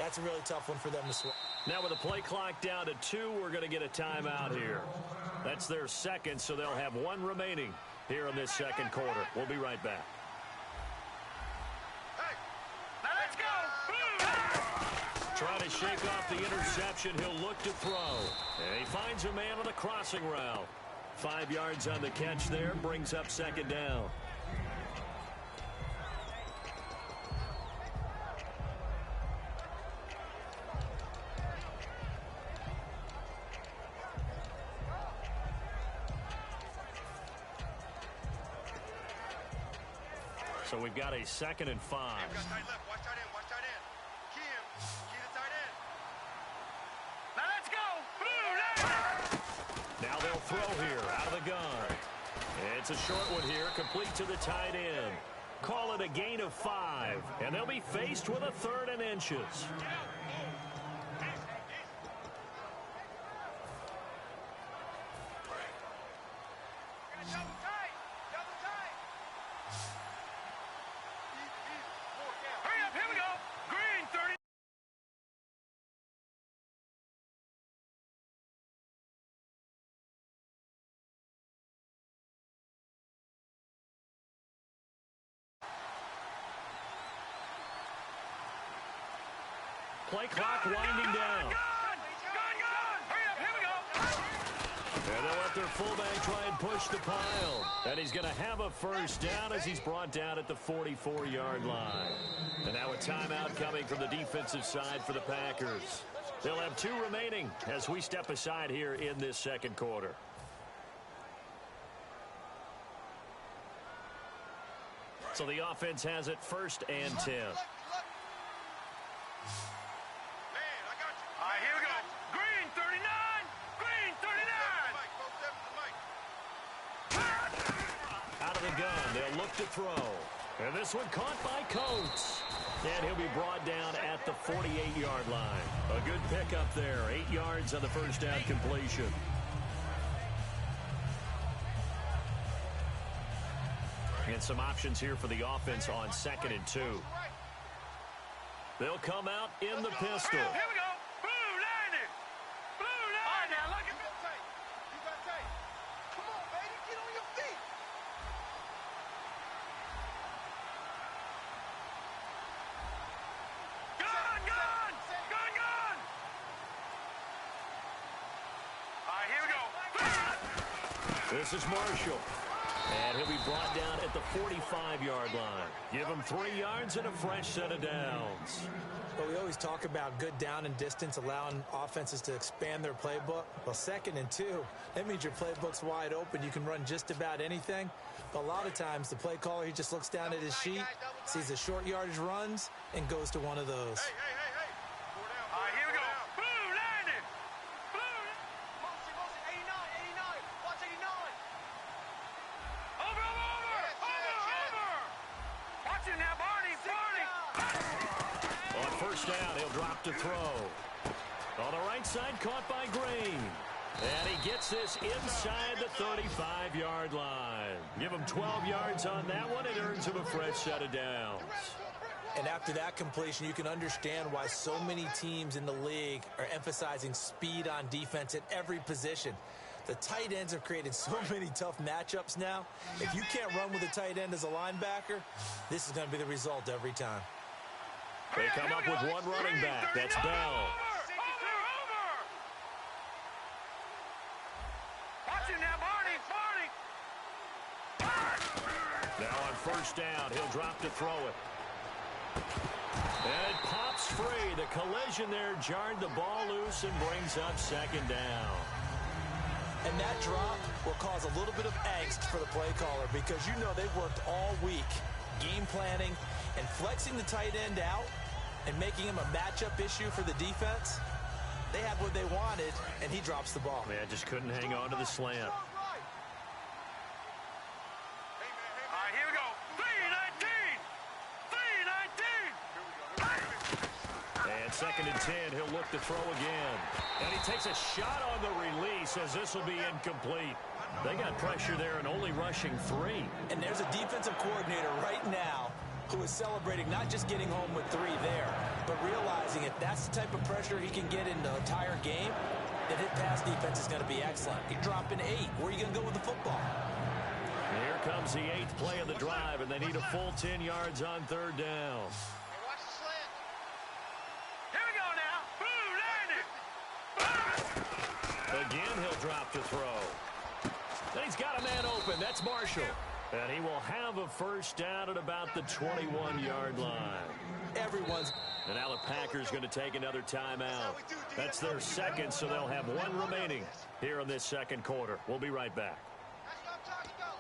That's a really tough one for them to swallow. Now with the play clock down to 2, we're going to get a timeout here. That's their second, so they'll have 1 remaining here in this second quarter. We'll be right back. Trying to shake off the interception. He'll look to throw. And he finds a man on the crossing route. 5 yards on the catch there. Brings up second down. So we've got a 2nd and 5. Watch tight end. Watch tight end. Key the tight end. Now let's go. Now they'll throw here out of the gun. It's a short one here, complete to the tight end. Call it a gain of 5, and they'll be faced with a 3rd and inches. Play clock winding down. And they'll let their fullback try and push the pile. And he's going to have a first down as he's brought down at the 44-yard line. And now a timeout coming from the defensive side for the Packers. They'll have 2 remaining as we step aside here in this second quarter. So the offense has it 1st and 10. To throw. And this one caught by Coates. And he'll be brought down at the 48-yard line. A good pickup there. 8 yards on the first down completion. And some options here for the offense on 2nd and 2. They'll come out in the pistol. Here we go. Blue line it. Blue line. All right, now look at this tape. You got tape. Come on, baby. Get on your feet. This is Marshall. And he'll be brought down at the 45-yard line. Give him 3 yards and a fresh set of downs. But we always talk about good down and distance, allowing offenses to expand their playbook. Well, 2nd and 2, that means your playbook's wide open. You can run just about anything. But a lot of times, the play caller, he just looks down at his sheet, sees the short yardage runs, and goes to one of those. Hey. All right, here we go. Blue landing. Blue. Motion, 89. Watch 89. Over. Watch it now, Barney. On first down, he'll drop to throw. On the right side, caught by Green. And he gets this inside the 35-yard line. Give him 12 yards on that one. It earns him a fresh set of downs. And after that completion, you can understand why so many teams in the league are emphasizing speed on defense at every position. The tight ends have created so many tough matchups now. If you can't run with a tight end as a linebacker, this is going to be the result every time. They come up with one running back. That's Bell. Now on first down, he'll drop to throw it. And it pops free. The collision there jarred the ball loose and brings up second down. And that drop will cause a little bit of angst for the play caller because you know they've worked all week game planning and flexing the tight end out and making him a matchup issue for the defense. They had what they wanted, and he drops the ball. Man, just couldn't hang on to the slant. Second and 10, he'll look to throw again. And he takes a shot on the release as this will be incomplete. They got pressure there and only rushing 3. And there's a defensive coordinator right now who is celebrating not just getting home with 3 there, but realizing if that's the type of pressure he can get in the entire game, then his pass defense is going to be excellent. You're dropping 8. Where are you going to go with the football? Here comes the 8th play of the drive, and they need a full 10 yards on 3rd down. Hey, watch the slant. Here we go now. Boom, landing. Again, he'll drop to throw. And he's got a man open. That's Marshall. And he will have a first down at about the 21-yard line. Everyone's... And now the Packers going to take another timeout. That's their second, so they'll have 1 remaining here in this second quarter. We'll be right back. That's what I'm talking about.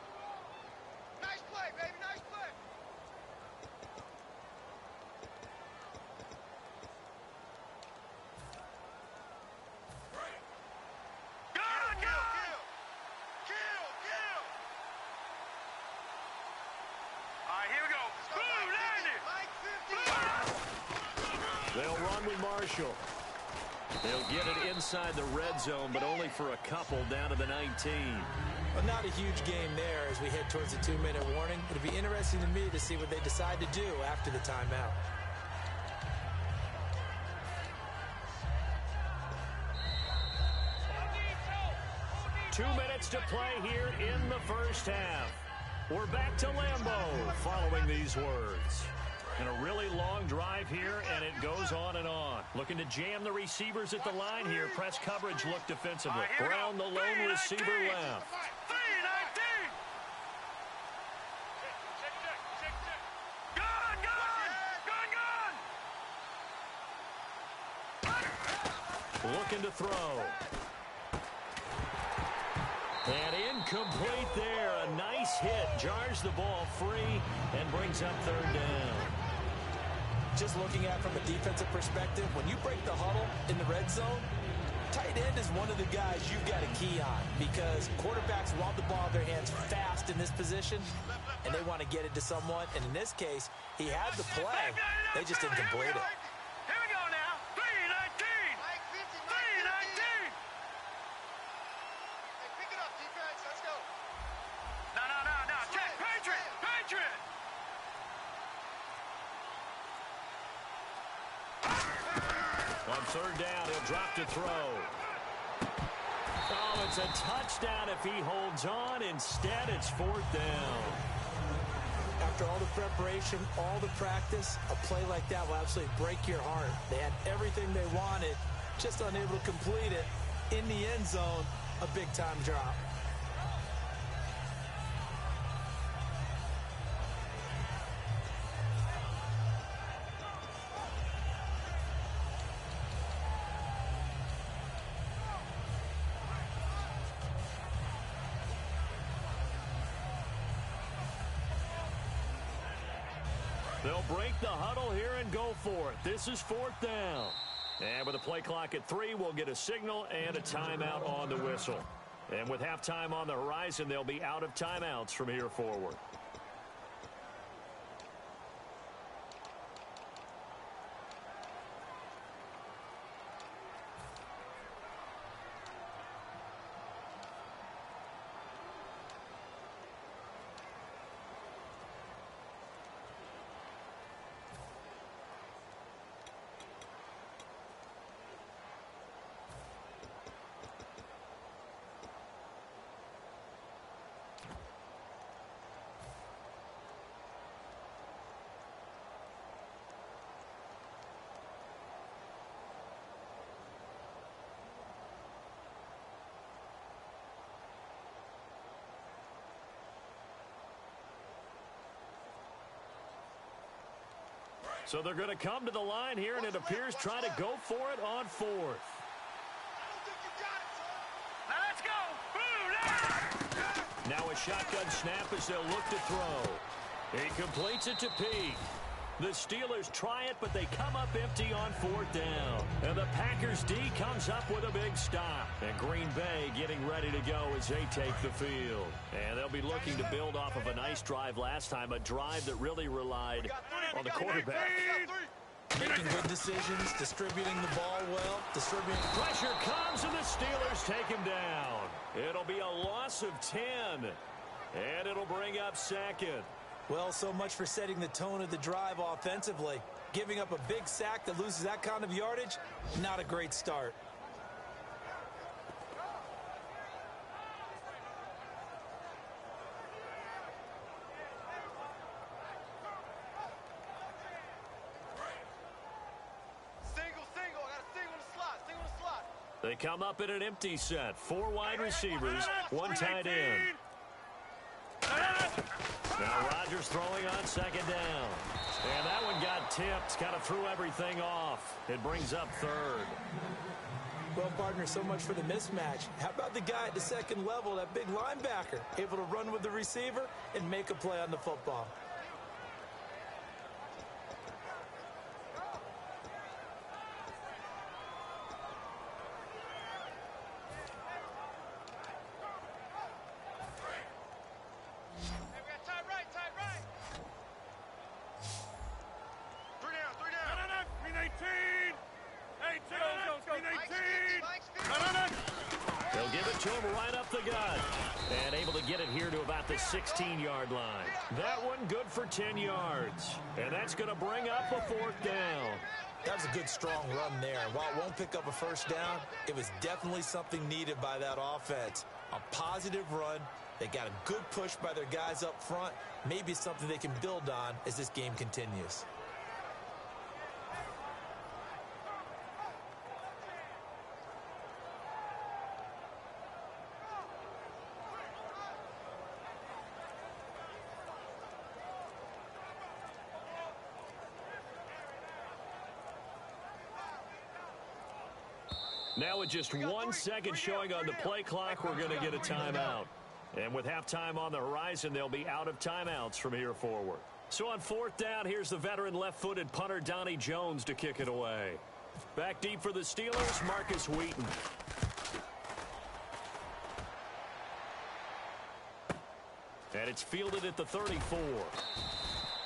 Nice play, baby. Nice play. Kill. All right, here we go. Boom, landing. They'll run with Marshall. They'll get it inside the red zone, but only for a couple down to the 19. Well, not a huge game there as we head towards the 2-minute warning. It'll be interesting to me to see what they decide to do after the timeout. Two minutes to play here in the first half. We're back to Lambeau following these words. And a really long drive here, and it goes on and on. Looking to jam the receivers at the line here. Press coverage look defensively. Brown, the lone receiver left. 3, 19. Looking to throw. And incomplete there. A nice hit. Jars the ball free and brings up 3rd down. Just looking at it from a defensive perspective, when you break the huddle in the red zone, tight end is one of the guys you've got a key on because quarterbacks want the ball in their hands fast in this position, and they want to get it to someone. And in this case, he had the play. They just didn't complete it. Here we go now. 3, 19. 3, 19. Hey, pick it up, defense. Let's go. No. Check. Patriot. On 3rd down, he'll drop to throw. Oh, it's a touchdown if he holds on. Instead, it's 4th down. After all the preparation, all the practice, a play like that will absolutely break your heart. They had everything they wanted, just unable to complete it. In the end zone, a big-time drop. They'll break the huddle here and go for it. This is 4th down. And with a play clock at 3, we'll get a signal and a timeout on the whistle. And with halftime on the horizon, they'll be out of timeouts from here forward. So they're going to come to the line here, and it appears try to go for it on 4th. I don't think you got it, son. Now let's go. Boom. Now a shotgun snap as they'll look to throw. He completes it to Peak. The Steelers try it, but they come up empty on 4th down. And the Packers D comes up with a big stop. And Green Bay getting ready to go as they take the field. And they'll be looking to build off of a nice drive last time, a drive that really relied on the quarterback. Making good decisions, distributing the ball well, distributing... Pressure comes, and the Steelers take him down. It'll be a loss of 10, and it'll bring up 2nd. Well, so much for setting the tone of the drive offensively. Giving up a big sack that loses that kind of yardage, not a great start. They come up in an empty set. 4 wide receivers, 1 tight end. Now Rodgers throwing on second down. And that one got tipped, kind of threw everything off. It brings up third. Well, partner, so much for the mismatch. How about the guy at the second level, that big linebacker, able to run with the receiver and make a play on the football? They'll give it to him right up the gut. And able to get it here to about the 16-yard line. That one good for 10 yards. And that's going to bring up a 4th down. That was a good, strong run there. While it won't pick up a first down, it was definitely something needed by that offense. A positive run. They got a good push by their guys up front. Maybe something they can build on as this game continues. Now with just 1 second showing on the play clock, we're going to get a timeout. And with halftime on the horizon, they'll be out of timeouts from here forward. So on 4th down, here's the veteran left-footed punter Donnie Jones to kick it away. Back deep for the Steelers, Marcus Wheaton. And it's fielded at the 34.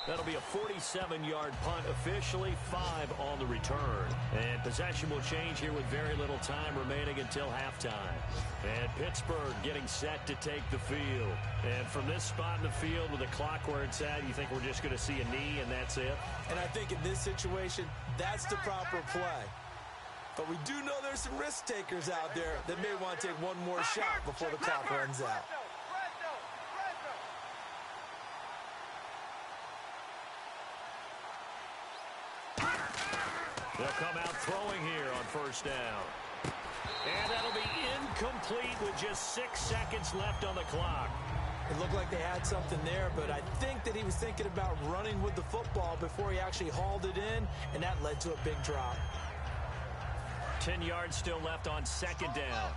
That'll be a 47-yard punt, officially 5 on the return. And possession will change here with very little time remaining until halftime. And Pittsburgh getting set to take the field. And from this spot in the field with the clock where it's at, you think we're just going to see a knee and that's it? And I think in this situation, that's the proper play. But we do know there's some risk takers out there that may want to take one more shot before the clock runs out. They'll come out throwing here on 1st down. And that'll be incomplete with just 6 seconds left on the clock. It looked like they had something there, but I think that he was thinking about running with the football before he actually hauled it in, and that led to a big drop. 10 yards still left on 2nd down.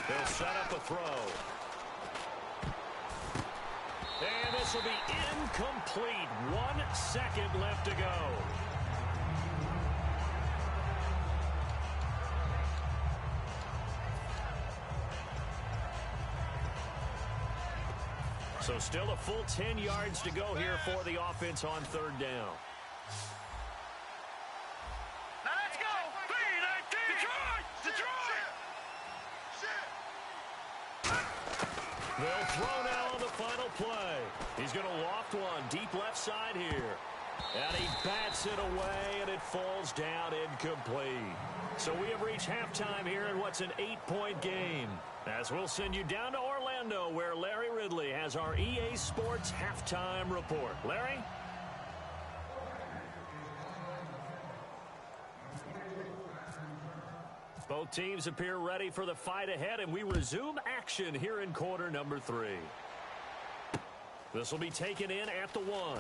They'll set up a throw. And this will be incomplete. 1 second left to go. So still a full 10 yards to go here for the offense on 3rd down. They'll throw now on the final play. He's going to loft one deep left side here. And he bats it away, and it falls down incomplete. So we have reached halftime here in what's an 8-point game. As we'll send you down to Orlando, where Larry Ridley has our EA Sports halftime report. Larry? Both teams appear ready for the fight ahead, and we resume action here in quarter number 3. This will be taken in at the 1.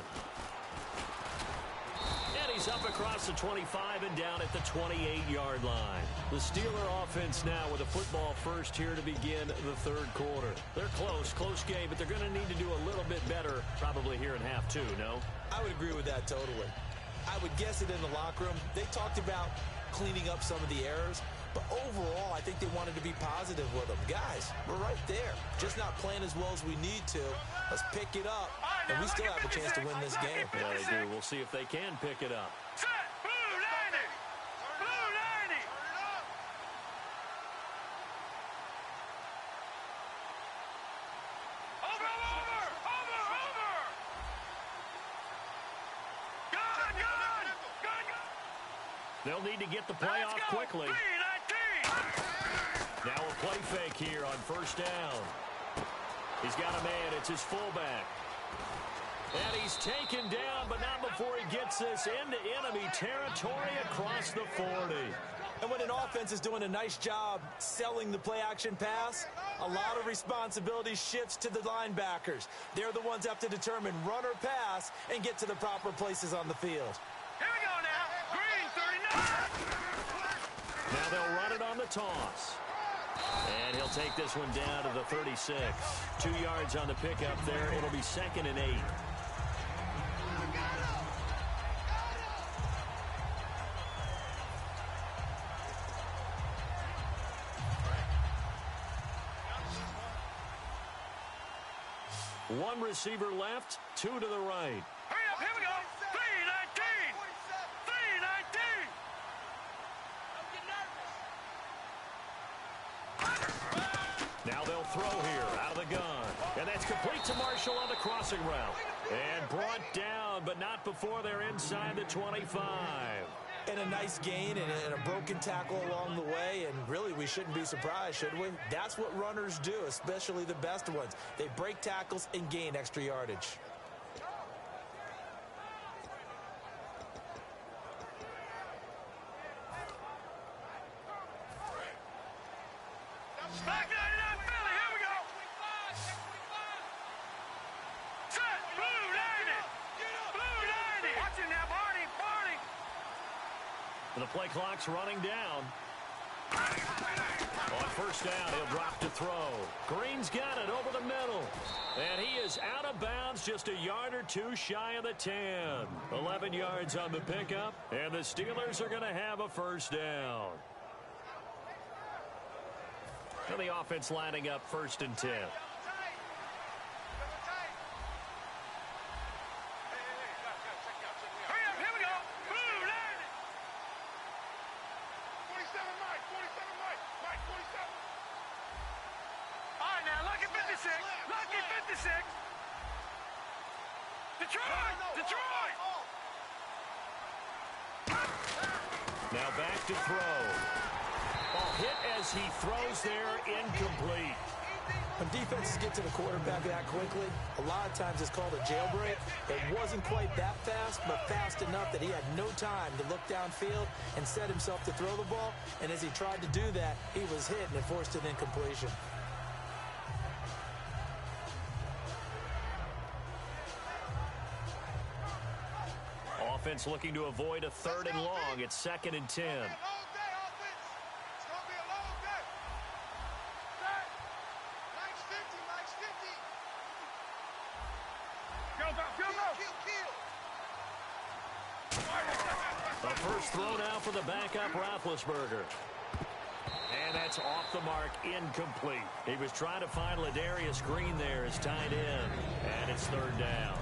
And he's up across the 25 and down at the 28-yard line. The Steeler offense now with a football first here to begin the 3rd quarter. They're close game, but they're going to need to do a little bit better probably here in half 2, no? I would agree with that totally. I would guess it in the locker room. They talked about cleaning up some of the errors, But overall, I think they wanted to be positive with them. Guys, we're right there. Just not playing as well as we need to. Let's pick it up, and we still have a chance to win this game. Yeah, they do. We'll see if they can pick it up. Set. Blue 90. Blue 90. Over. Good. They'll need to get the play off quickly. 3-19. Now a play fake here on first down. He's got a man. It's his fullback. And he's taken down, but not before he gets this into enemy territory across the 40. And when an offense is doing a nice job selling the play-action pass, a lot of responsibility shifts to the linebackers. They're the ones that have to determine run or pass and get to the proper places on the field. Here we go now. Green 39. Now they'll run it on the toss. And he'll take this one down to the 36. 2 yards on the pickup there. It'll be 2nd and 8. One receiver left, 2 to the right. Hurry up, here we go. 3-19. 3-19. Now they'll throw here out of the gun. And that's complete to Marshall on the crossing route. And brought down, but not before they're inside the 25. And a nice gain and a broken tackle along the way, and really we shouldn't be surprised, should we? That's what runners do, especially the best ones. They break tackles and gain extra yardage. Back 99 Philly, here we go. Set, blue 90. Blue 90. Watch it now, Barney. The play clock's running down. On first down, he'll drop to throw. Green's got it over the middle. And he is out of bounds, just a yard or two shy of the 10. 11 yards on the pickup, and the Steelers are going to have a first down. And the offense lining up 1st and 10. Now back to throw. Ball hit as he throws there, incomplete. When defenses get to the quarterback that quickly, a lot of times it's called a jailbreak. It wasn't quite that fast, but fast enough that he had no time to look downfield and set himself to throw the ball. And as he tried to do that, he was hit and it forced an incompletion. Offense looking to avoid a 3rd and long. It's 2nd and 10. The first throw now for the backup, Roethlisberger. And that's off the mark, incomplete. He was trying to find Ladarius Green there as tight end. And it's 3rd down.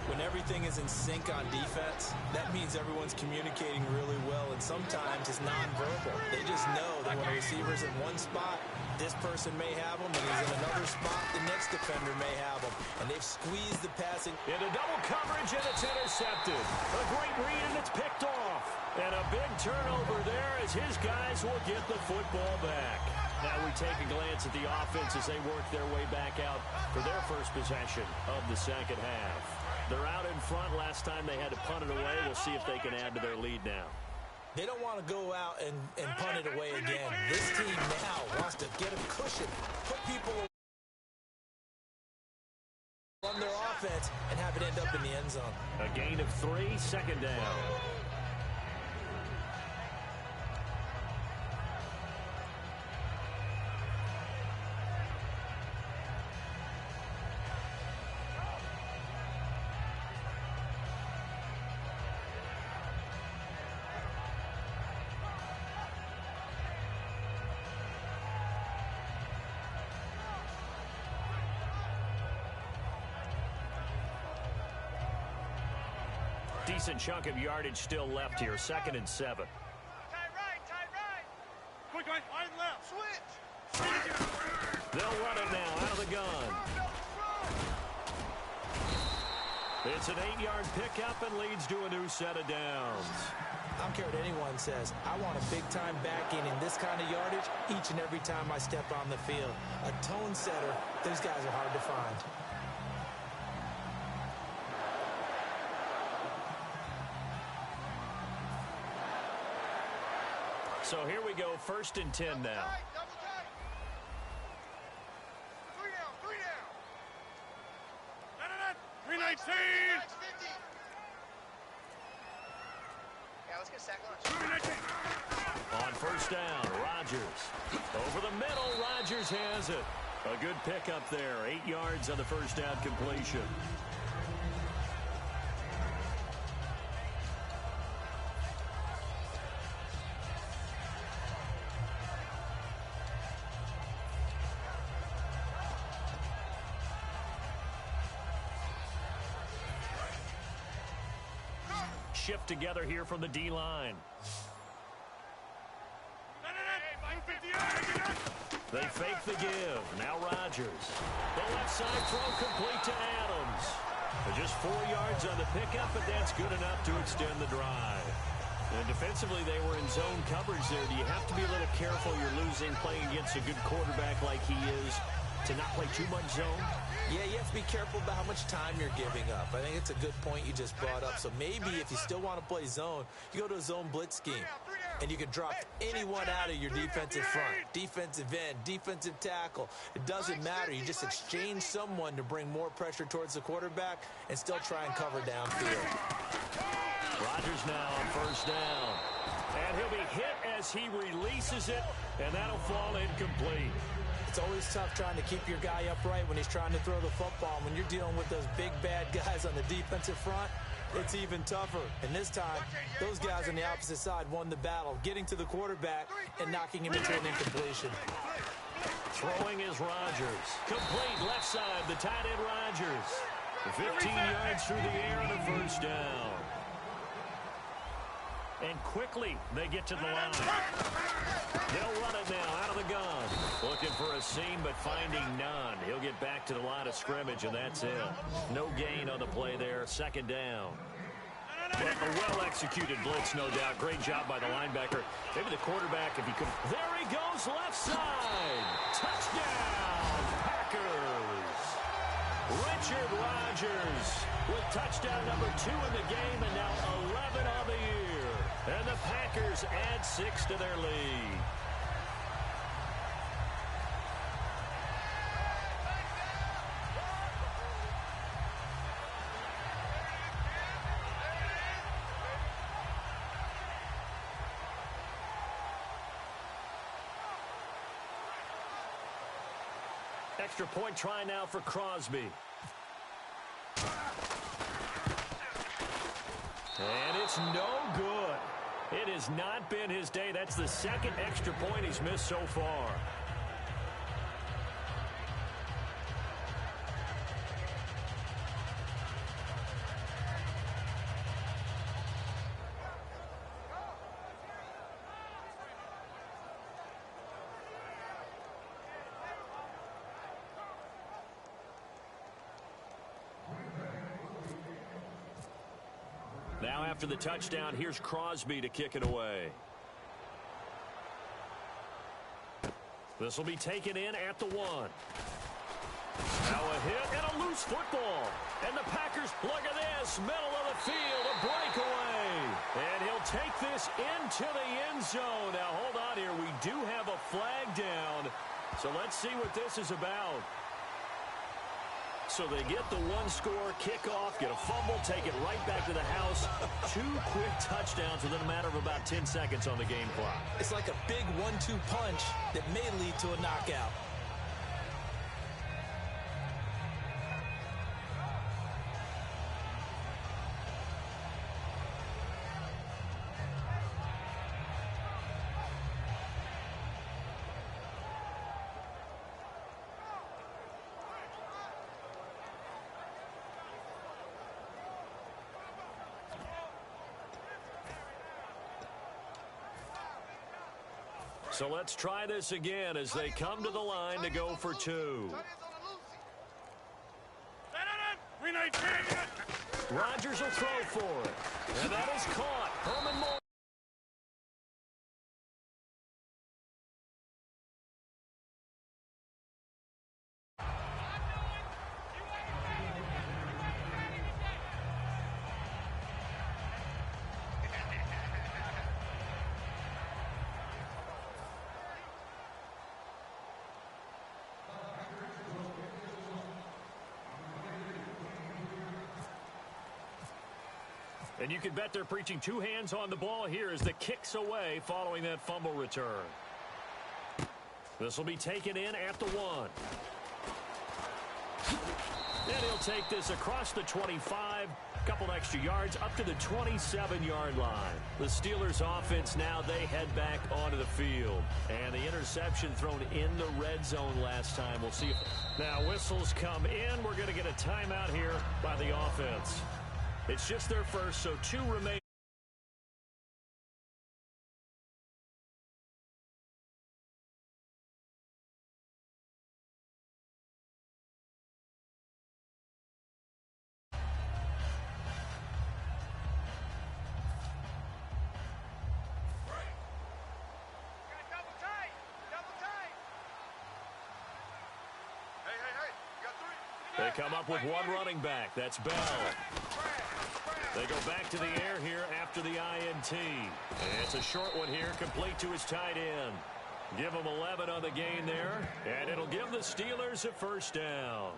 When everything is in sync on defense, that means everyone's communicating really well, and sometimes it's nonverbal. They just know that when a receiver's in one spot, this person may have him, and he's in another spot, the next defender may have him. And they've squeezed the passing. Into double coverage, and it's intercepted. A great read, and it's picked off. And a big turnover there as his guys will get the football back. Now we take a glance at the offense as they work their way back out for their first possession of the second half. They're out in front. Last time they had to punt it away. We'll see if they can add to their lead now. They don't want to go out and punt it away again. This team now wants to get a cushion, put people on their offense, and have it end up in the end zone. A gain of 3, 2nd down. Decent chunk of yardage still left here. 2nd and 7. Tight right, tight right. Quick, wide left. Switch. They'll run it now out of the gun. It's an 8-yard pickup and leads to a new set of downs. I don't care what anyone says. I want a big-time backing in this kind of yardage each and every time I step on the field. A tone setter, those guys are hard to find. So here we go, 1st and 10 now. Double tight. 3 down. 319. Yeah, let's get sack lunch. On 1st down, Rodgers. Over the middle, Rodgers has it. A good pickup there. 8 yards on the 1st down completion. Shift together here from the D-line. They fake the give. Now Rodgers. The left side throw complete to Adams. Just 4 yards on the pickup, but that's good enough to extend the drive. And defensively, they were in zone coverage there. Do you have to be a little careful? You're losing playing against a good quarterback like he is to not play too much zone? Yeah, you have to be careful about how much time you're giving up. I think it's a good point you just brought up. So maybe if you still want to play zone, you go to a zone blitz scheme. And you can drop anyone out of your defensive front. Defensive end, defensive tackle. It doesn't matter. You just exchange someone to bring more pressure towards the quarterback and still try and cover downfield. Rodgers now on 1st down. And he'll be hit as he releases it, and that'll fall incomplete. It's always tough trying to keep your guy upright when he's trying to throw the football. When you're dealing with those big, bad guys on the defensive front, it's even tougher. And this time, those guys on the opposite side won the battle, getting to the quarterback and knocking him into an incompletion. Throwing is Rodgers. Complete left side, the tight end Rodgers. 15 yards through the air on a 1st down. And quickly, they get to the line. They'll run it now out of the gun. Looking for a seam, but finding none. He'll get back to the line of scrimmage, and that's it. No gain on the play there. 2nd down. But a well-executed blitz, no doubt. Great job by the linebacker. Maybe the quarterback, if he could. There he goes, left side. Touchdown, Packers. Richard Rodgers with touchdown number 2 in the game, and now 11 on the year. And the Packers add 6 to their lead. Extra point try now for Crosby. And it's no good. It has not been his day. That's the 2nd extra point he's missed so far. Now after the touchdown, here's Crosby to kick it away. This will be taken in at the 1. Now a hit and a loose football. And the Packers, look at this, middle of the field, a breakaway. And he'll take this into the end zone. Now hold on here, we do have a flag down. So let's see what this is about. So they get the 1-score kickoff, get a fumble, take it right back to the house. 2 quick touchdowns within a matter of about 10 seconds on the game clock. It's like a big 1-2 punch that may lead to a knockout. So let's try this again as they come to the line to go for two. Rodgers will throw for it. And that is caught. Herman Moore. And you can bet they're preaching two hands on the ball here as the kick's away following that fumble return. This will be taken in at the 1. And he'll take this across the 25, a couple extra yards up to the 27-yard line. The Steelers offense now, they head back onto the field. And the interception thrown in the red zone last time. We'll see if now whistles come in. We're going to get a timeout here by the offense. It's just their first, so 2 remain. They come up with one running back. That's Bell. They go back to the air here after the INT. And it's a short one here, complete to his tight end. Give him 11 on the gain there, and it'll give the Steelers a first down.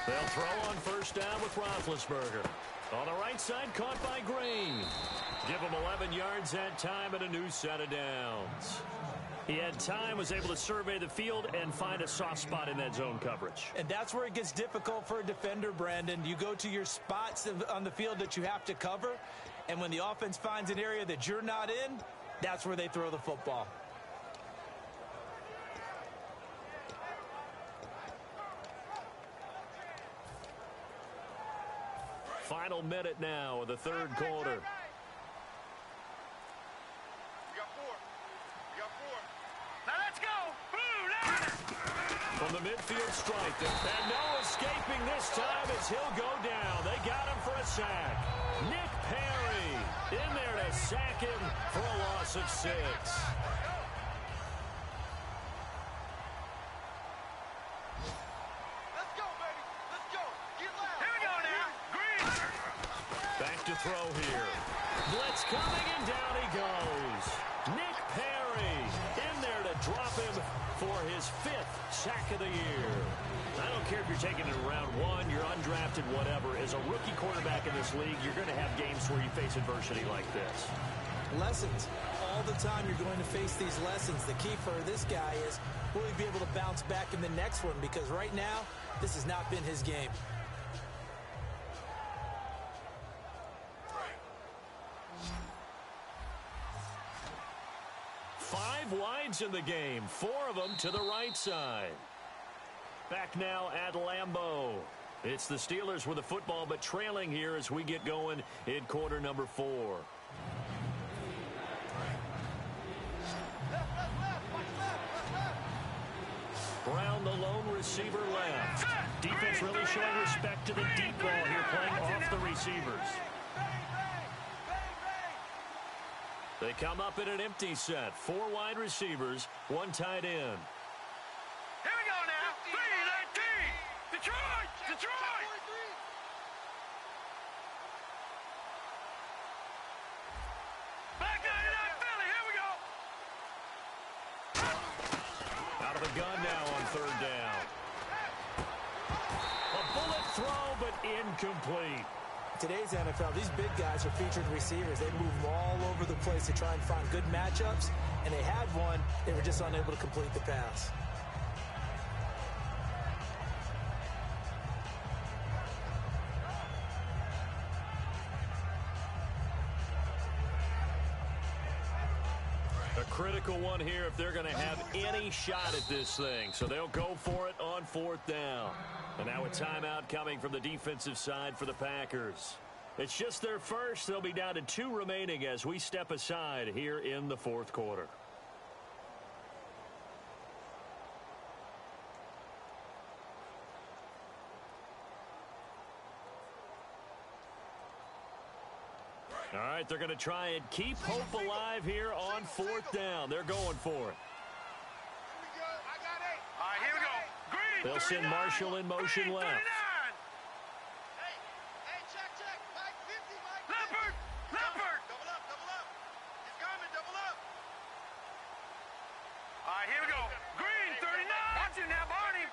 They'll throw on first down with Roethlisberger. On the right side, caught by Green. Give him 11 yards that time and a new set of downs. He had time, was able to survey the field and find a soft spot in that zone coverage. And that's where it gets difficult for a defender, Brandon. You go to your spots on the field that you have to cover, and when the offense finds an area that you're not in, that's where they throw the football. Final minute now of the third quarter. Now let's go. From the midfield stripe, and no escaping this time as he'll go down. They got him for a sack. Nick Perry in there to sack him for a loss of 6. Throw here. Blitz coming, and down he goes. Nick Perry in there to drop him for his 5th sack of the year. I don't care if you're taking it in round 1, you're undrafted, whatever. As a rookie quarterback in this league, you're going to have games where you face adversity like this. Lessons. All the time you're going to face these lessons. The key for this guy is, will he be able to bounce back in the next one? Because right now, this has not been his game. 5 wides in the game, 4 of them to the right side. Back now at Lambeau. It's the Steelers with the football, but trailing here as we get going in quarter number 4. Brown, the lone receiver, left. Defense really showing respect to the deep ball here, playing off the receivers. They come up in an empty set. 4 wide receivers, 1 tight end. Here we go now. 3-19. Detroit! Detroit! Back 99 Philly. Here we go. Out of the gun now on 3rd down. A bullet throw, but incomplete. Today's NFL, these big guys are featured receivers. They move them all over the place to try and find good matchups and they had one. They were just unable to complete the pass. A critical one here if they're going to have any shot at this thing. So they'll go for it on 4th down. And now a timeout coming from the defensive side for the Packers. It's just their first. They'll be down to 2 remaining as we step aside here in the 4th quarter. All right, they're going to try and keep hope alive here on 4th down. They're going for it. All right, here we go. Green, They'll send 39. Marshall in motion Green, left. 39. Leopard, Leopard. Double up. He's coming, double up. All right, here we go. Green, 39. Watch it now, Barney.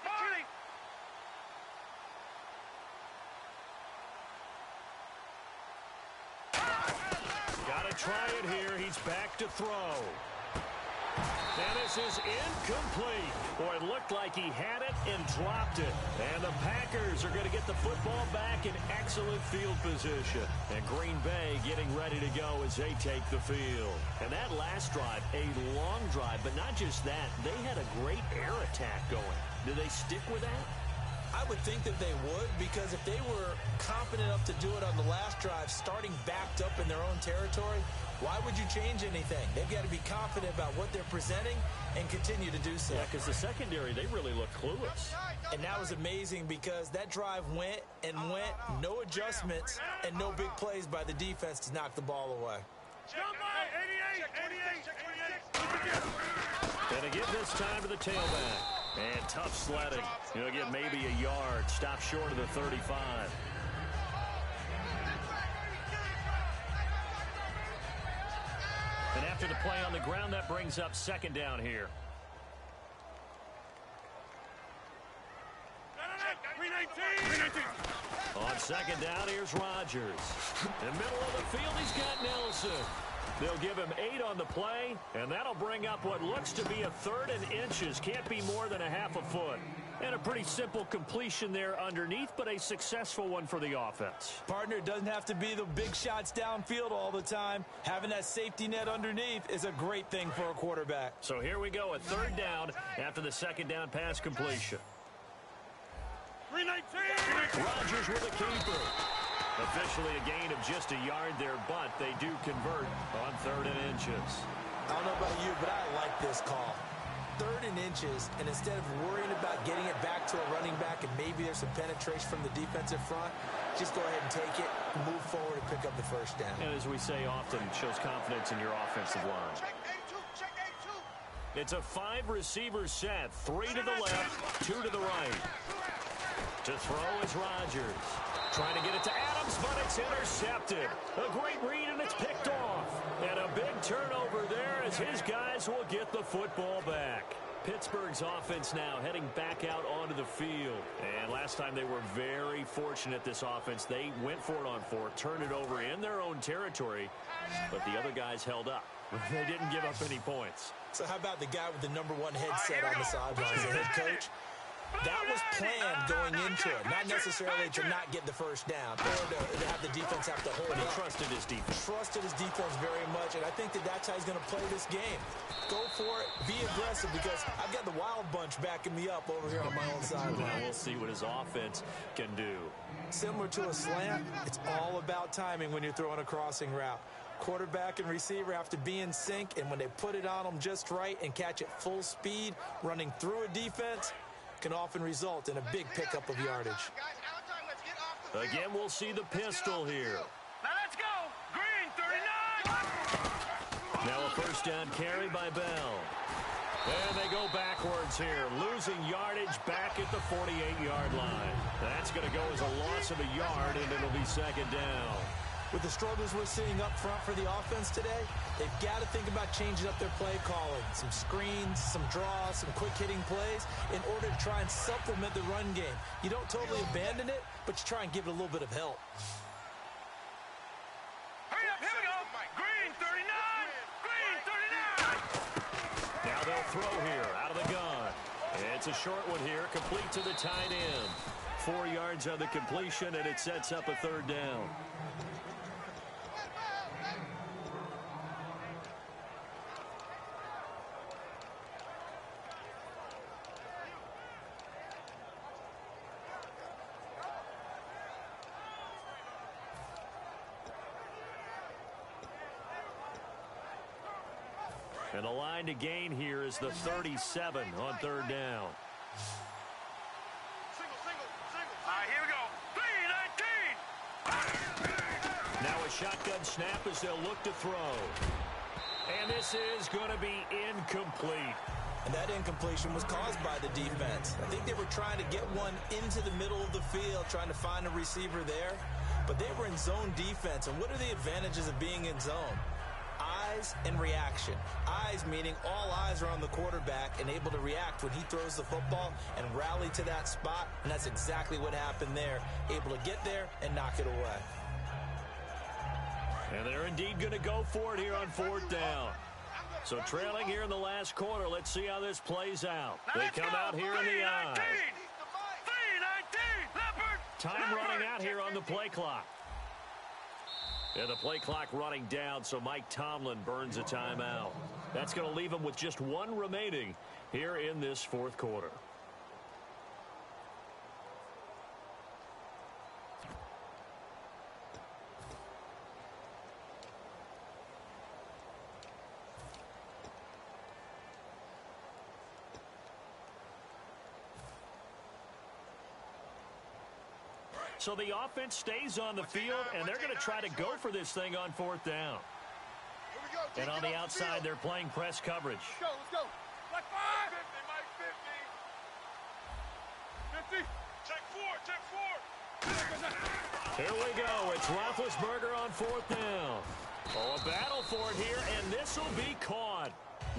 Got to try it here. He's back to throw. And this is incomplete. Boy, it looked like he had it and dropped it. And the Packers are going to get the football back in excellent field position. And Green Bay getting ready to go as they take the field. And that last drive, a long drive, but not just that. They had a great air attack going. Do they stick with that? I would think that they would, because if they were confident enough to do it on the last drive, starting backed up in their own territory, why would you change anything? They've got to be confident about what they're presenting and continue to do so. Yeah, because the secondary, they really look clueless. And that was amazing because that drive went, no adjustments, and no big plays by the defense to knock the ball away. And again this time to the tailback. And tough sledding. He'll get maybe a yard. Stop short of the 35. And after the play on the ground, that brings up 2nd down here. On 2nd down, here's Rodgers. In the middle of the field, he's got Nelson. They'll give him 8 on the play, and that'll bring up what looks to be a 3rd and inches. Can't be more than a half a foot. And a pretty simple completion there underneath, but a successful one for the offense. Partner, it doesn't have to be the big shots downfield all the time. Having that safety net underneath is a great thing for a quarterback. So here we go, a 3rd down after the 2nd down pass completion. 319. Rodgers with a keeper. Officially a gain of just a yard there, but they do convert on 3rd and inches. I don't know about you, but I like this call. 3rd and inches, and instead of worrying about getting it back to a running back and maybe there's some penetration from the defensive front, just go ahead and take it, move forward, and pick up the 1st down. And as we say often, it shows confidence in your offensive line. Check A2. It's a 5-receiver set, 3 to the left, 2 to the right. To throw is Rodgers. Trying to get it to Adams, but it's intercepted. A great read, and it's picked off. And a big turnover there as his guys will get the football back. Pittsburgh's offense now heading back out onto the field. And last time they were very fortunate, this offense. They went for it on 4, turned it over in their own territory, but the other guys held up. They didn't give up any points. So how about the guy with the #1 headset on the sidelines, the head coach? That was planned going into it, not necessarily to not get the 1st down or to have the defense have to hold But he up. trusted his defense. Trusted his defense very much, and I think that that's how he's going to play this game. Go for it, be aggressive, because I've got the wild bunch backing me up over here on my own sideline. Well, we'll see what his offense can do. Similar to a slant, it's all about timing when you're throwing a crossing route. Quarterback and receiver have to be in sync, and when they put it on them just right and catch it full speed, running through a defense, can often result in a big pickup of yardage. Again, we'll see the pistol here. Now let's go. Green, 39. Now a 1st down carry by Bell. And they go backwards here, losing yardage back at the 48-yard line. That's going to go as a loss of a yard, and it'll be 2nd down. With the struggles we're seeing up front for the offense today, they've got to think about changing up their play calling. Some screens, some draws, some quick-hitting plays in order to try and supplement the run game. You don't totally abandon it, but you try and give it a little bit of help. Hurry up, here we go. Green, 39. Green, 39. throw here out of the gun. It's a short one here, complete to the tight end. 4 yards on the completion, and it sets up a third down. And the line to gain here is the 37 on third down. All right, here we go. 3-19. Now a shotgun snap as they'll look to throw. And this is going to be incomplete. And that incompletion was caused by the defense. I think they were trying to get one into the middle of the field, trying to find a receiver there. But they were in zone defense. And what are the advantages of being in zone? Eyes and reaction. Eyes meaning all eyes are on the quarterback and able to react when he throws the football and rally to that spot. And that's exactly what happened there. Able to get there and knock it away. And they're indeed going to go for it here on fourth down. So trailing here in the last quarter. Let's see how this plays out. They come out here in the eye. 3-19. Time running out here on the play clock. And the play clock running down, so Mike Tomlin burns a timeout. That's going to leave him with just one remaining here in this fourth quarter. So the offense stays on the field, and they're going to try to go for this thing on fourth down. And on the outside, they're playing press coverage. Let's go. Like 5. 50. Check 4. Here we go. It's Roethlisberger on fourth down. Oh, a battle for it here, and this will be caught.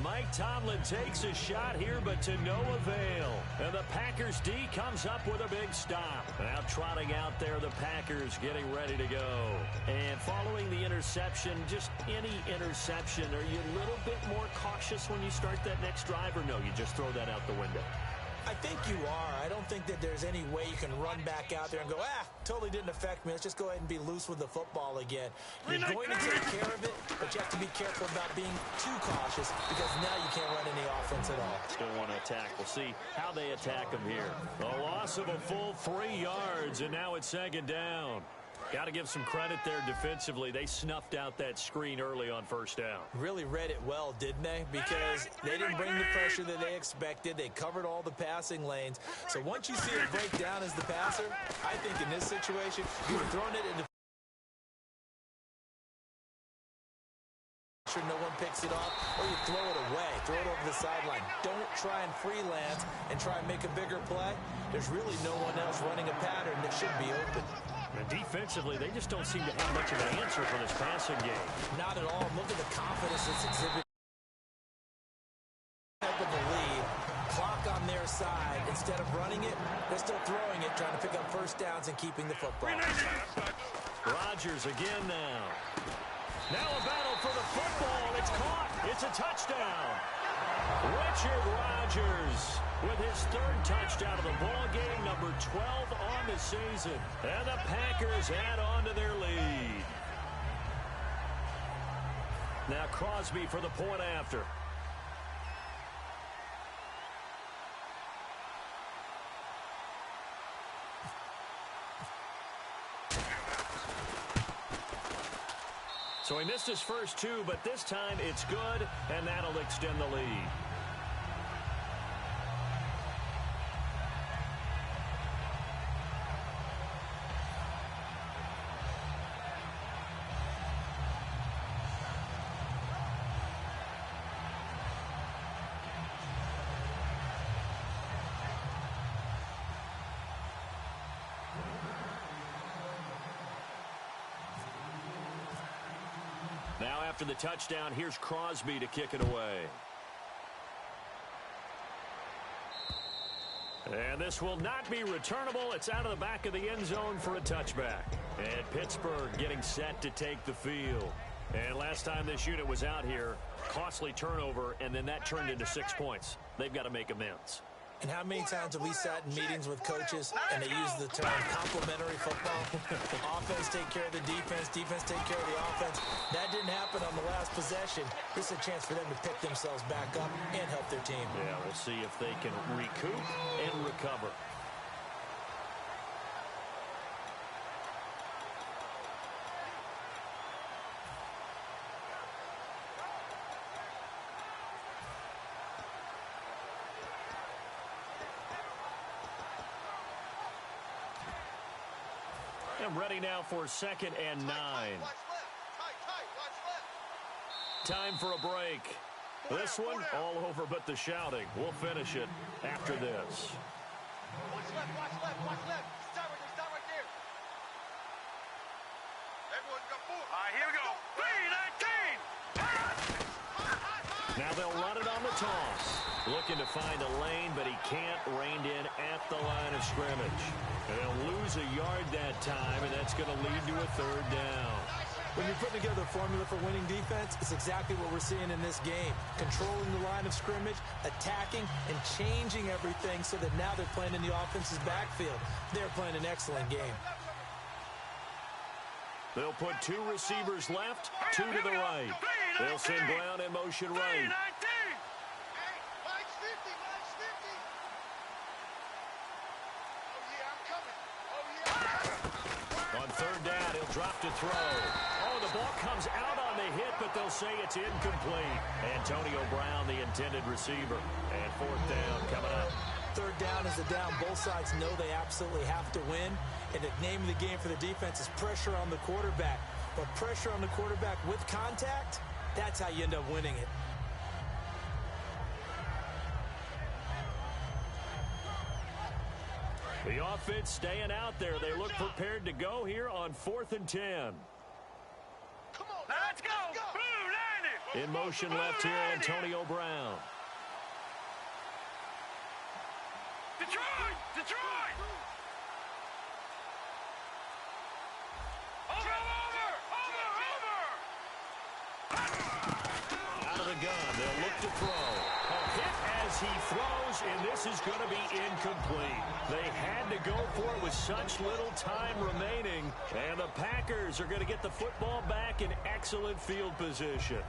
Mike Tomlin takes a shot here, but to no avail. And the Packers D comes up with a big stop. Now trotting out there, the Packers getting ready to go. And following the interception, just any interception, are you a little bit more cautious when you start that next drive, or no, you just throw that out the window? I think you are. I don't think that there's any way you can run back out there and go, totally didn't affect me. Let's just go ahead and be loose with the football again. You're going to take care of it, but you have to be careful about being too cautious because now you can't run any offense at all. Still want to attack. We'll see how they attack them here. A loss of a full 3 yards, and now it's second down. Got to give some credit there defensively. They snuffed out that screen early on first down. Really read it well, didn't they? Because they didn't bring the pressure that they expected. They covered all the passing lanes. So once you see it break down as the passer, I think in this situation, you've thrown it into no one picks it off, or you throw it away, throw it over the sideline. Don't try and freelance and try and make a bigger play. There's really no one else running a pattern that should be open. And defensively, they just don't seem to have much of an answer for this passing game. Not at all. Look at the confidence that's exhibited. Of the lead, clock on their side. Instead of running it, they're still throwing it, trying to pick up first downs and keeping the football. Rodgers again now. Now a battle for the football. It's caught. It's a touchdown. Richard Rodgers with his third touchdown of the ball game, number 12 on the season. And the Packers add on to their lead. Now Crosby for the point after. So he missed his first two, but this time it's good, and that'll extend the lead. Now after the touchdown, here's Crosby to kick it away. And this will not be returnable. It's out of the back of the end zone for a touchback. And Pittsburgh getting set to take the field. And last time this unit was out here, Costly turnover, and then that turned into 6 points. They've got to make amends. And how many times have we sat in meetings with coaches and they use the term complementary football? Offense take care of the defense, defense take care of the offense. That didn't happen on the last possession. This is a chance for them to pick themselves back up and help their team. Yeah, we'll see if they can recoup and recover. And ready now for 2nd and 9. Time for a break. This one all over but the shouting. We'll finish it after this. Watch left, watch left. Stop right there. Everyone got 4. All right, here we go. 3-19. Now they'll run it on the toss. Looking to find a lane, but he can't rein in at the line of scrimmage. And they'll lose a yard that time, and that's going to lead to a 3rd down. When you're putting together a formula for winning defense, it's exactly what we're seeing in this game. Controlling the line of scrimmage, attacking, and changing everything so that now they're playing in the offense's backfield. They're playing an excellent game. They'll put 2 receivers left, 2 to the right. They'll send Brown in motion right. On 3rd down, he'll drop to throw. Oh, the ball comes out on the hit, but they'll say it's incomplete. Antonio Brown, the intended receiver. And 4th down coming up. 3rd down is the down. Both sides know they absolutely have to win. And the name of the game for the defense is pressure on the quarterback. But pressure on the quarterback with contact, that's how you end up winning it. The offense staying out there. They look prepared to go here on 4th and 10. Come on, let's go. Blue 90. In motion left here, Antonio Brown. Detroit. Out of the gun, they'll look to throw. A hit as he throws, and this is going to be incomplete. They had to go for it with such little time remaining, and the Packers are going to get the football back in excellent field position.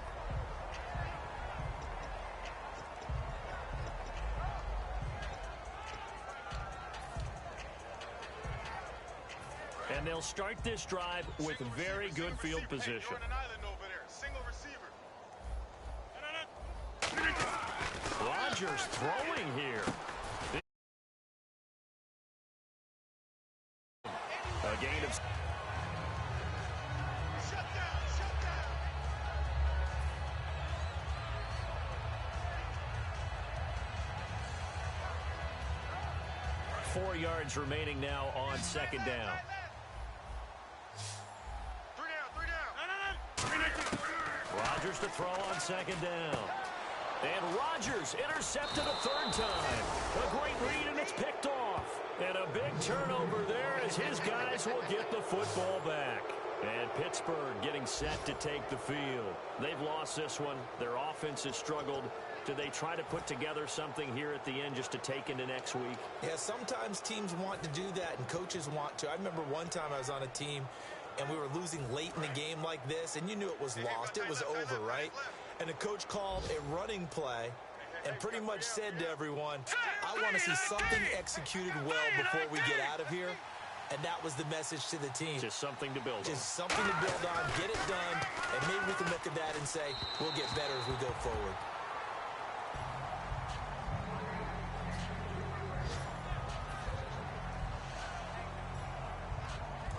And they'll start this drive with very good field position. Rodgers throwing here. A gain of... Shut down. 4 yards remaining now on 2nd down. 3 down. Rodgers to throw on 2nd down. And Rodgers intercepted a 3rd time. A great read, and it's picked off. And a big turnover there as his guys will get the football back. And Pittsburgh getting set to take the field. They've lost this one. Their offense has struggled. Do they try to put together something here at the end just to take into next week? Yeah, sometimes teams want to do that, and coaches want to. I remember one time I was on a team, and we were losing late in the game like this, and you knew it was lost. It was over, right? And the coach called a running play and pretty much said to everyone, I want to see something executed well before we get out of here. And that was the message to the team. Just something to build on. Just something to build on, get it done, and maybe we can look at that and say, we'll get better as we go forward.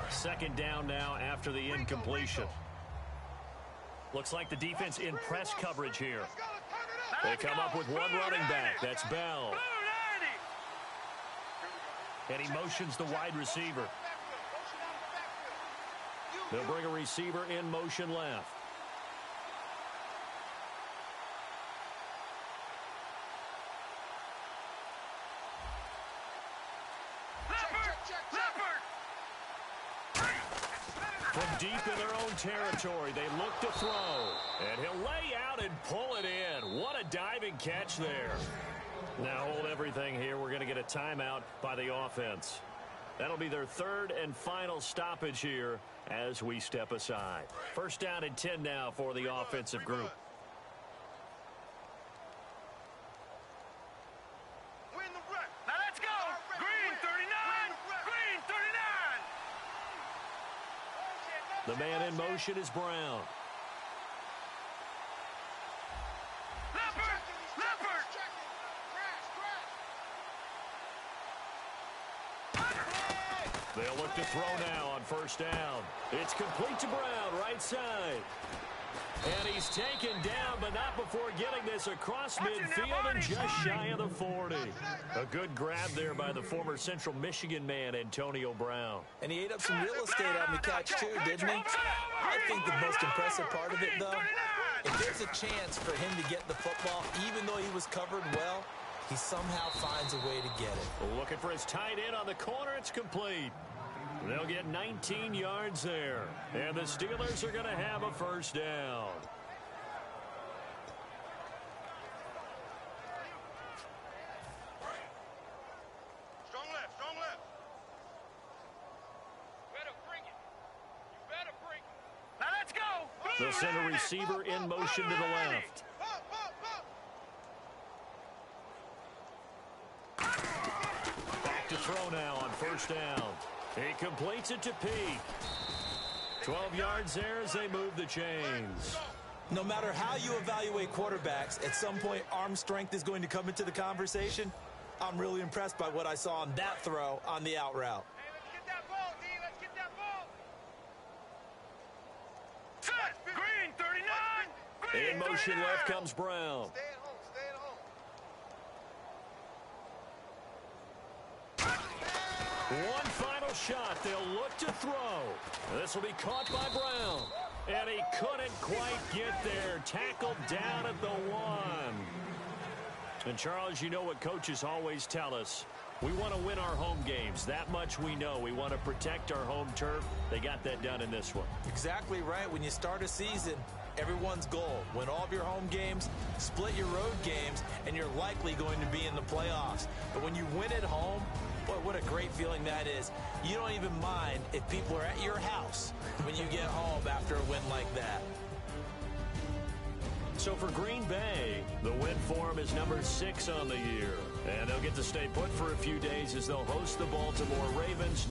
Second down now after the incompletion. Looks like the defense in press coverage here. They come up with one running back. That's Bell. And he motions the wide receiver. They'll bring a receiver in motion left. From deep in their own territory, they look to throw. And he'll lay out and pull it in. What a diving catch there. Now hold everything here. We're going to get a timeout by the offense. That'll be their third and final stoppage here as we step aside. First down and 10 now for the offensive group. Now let's go. Green 39. Green 39. The man in motion is Brown. Leopard. Leopard. They'll look to throw now on first down. It's complete to Brown, right side. And he's taken down, but not before getting this across midfield and just shy of the 40. A good grab there by the former Central Michigan man, Antonio Brown. And he ate up some real estate on the catch, too, didn't he? I think the most impressive part of it, though, if there's a chance for him to get the football, even though he was covered well, he somehow finds a way to get it. Looking for his tight end on the corner. It's complete. They'll get 19 yards there. And the Steelers are going to have a first down. Strong left. Strong left. Better bring it. You better bring it. Now let's go. They'll send a receiver in motion to the left. Back to throw now on first down. He completes it to Peak. 12 yards there as they move the chains. No matter how you evaluate quarterbacks, at some point arm strength is going to come into the conversation. I'm really impressed by what I saw on that throw on the out route. Hey, let's get that ball, D. Let's get that ball. Set. Green 39. Green In motion 39. left comes Brown. Stay at home. Stay at home. One final shot. They'll look to throw. This will be caught by Brown. And he couldn't quite get there. Tackled down at the 1. And, Charles, you know what coaches always tell us. We want to win our home games. That much we know. We want to protect our home turf. They got that done in this one. Exactly right. When you start a season, everyone's goal, win all of your home games, split your road games, and you're likely going to be in the playoffs. But when you win at home, boy, what a great feeling that is. You don't even mind if people are at your house when you get home after a win like that. So for Green Bay, the win for them is number 6 on the year. And they'll get to stay put for a few days as they'll host the Baltimore Ravens.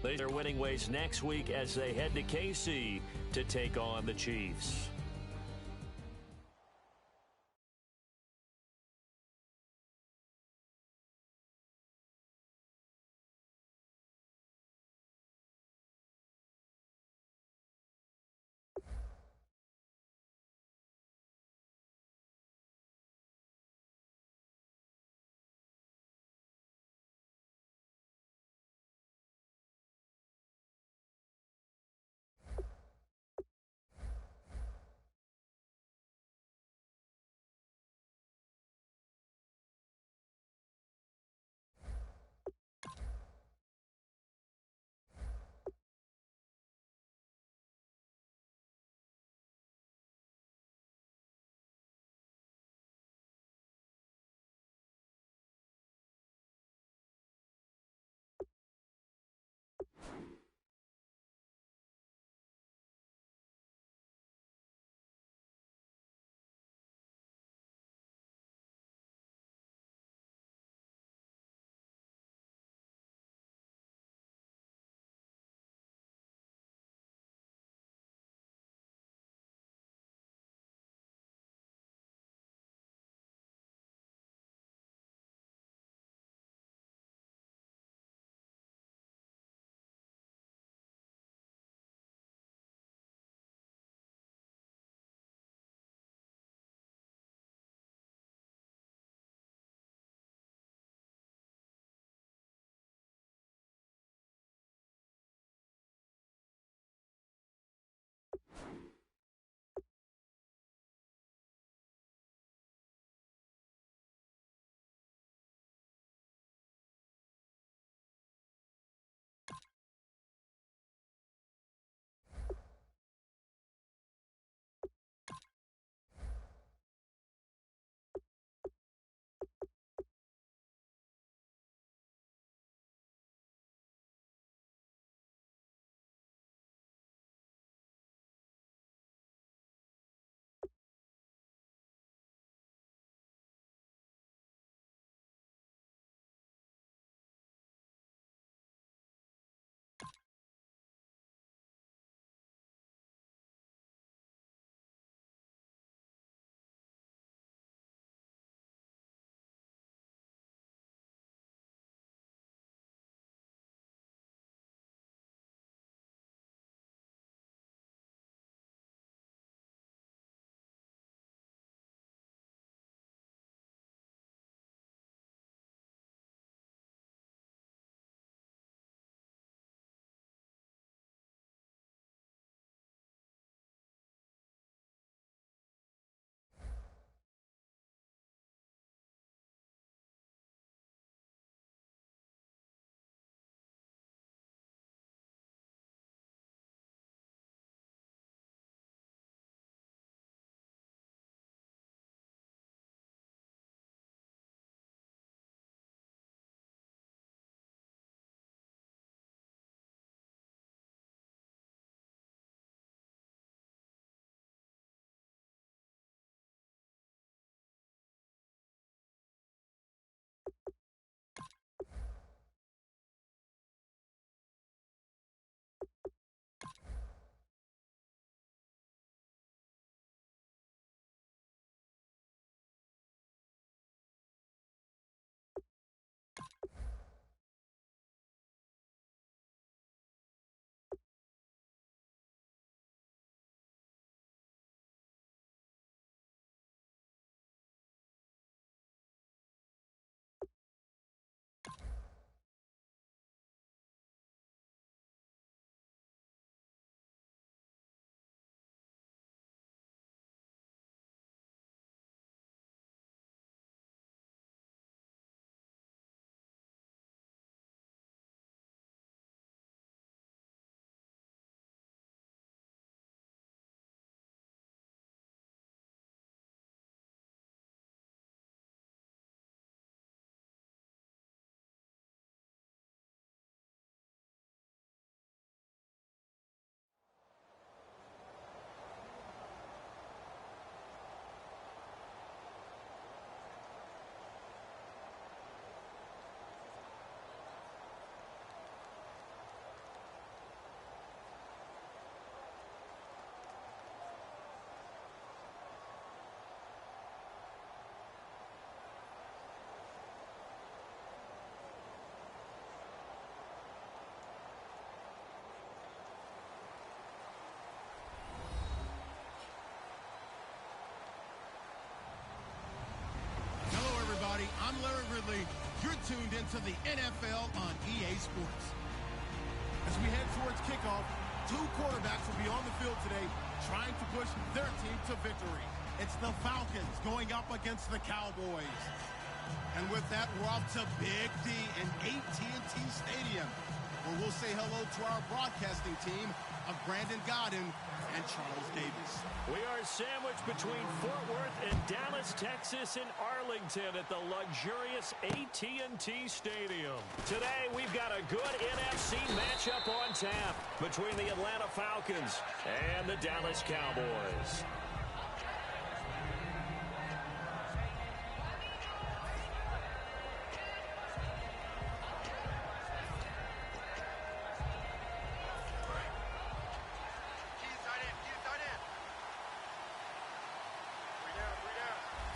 They are winning ways next week as they head to KC to take on the Chiefs. I'm Larry Ridley. You're tuned into the NFL on EA Sports. As we head towards kickoff, two quarterbacks will be on the field today trying to push their team to victory. It's the Falcons going up against the Cowboys. And with that, we're off to Big D in AT&T Stadium, where we'll say hello to our broadcasting team of Brandon Godden and Charles Davis. We are sandwiched between Fort Worth and Dallas, Texas, and Arlington at the luxurious AT&T Stadium. Today, we've got a good NFC matchup on tap between the Atlanta Falcons and the Dallas Cowboys.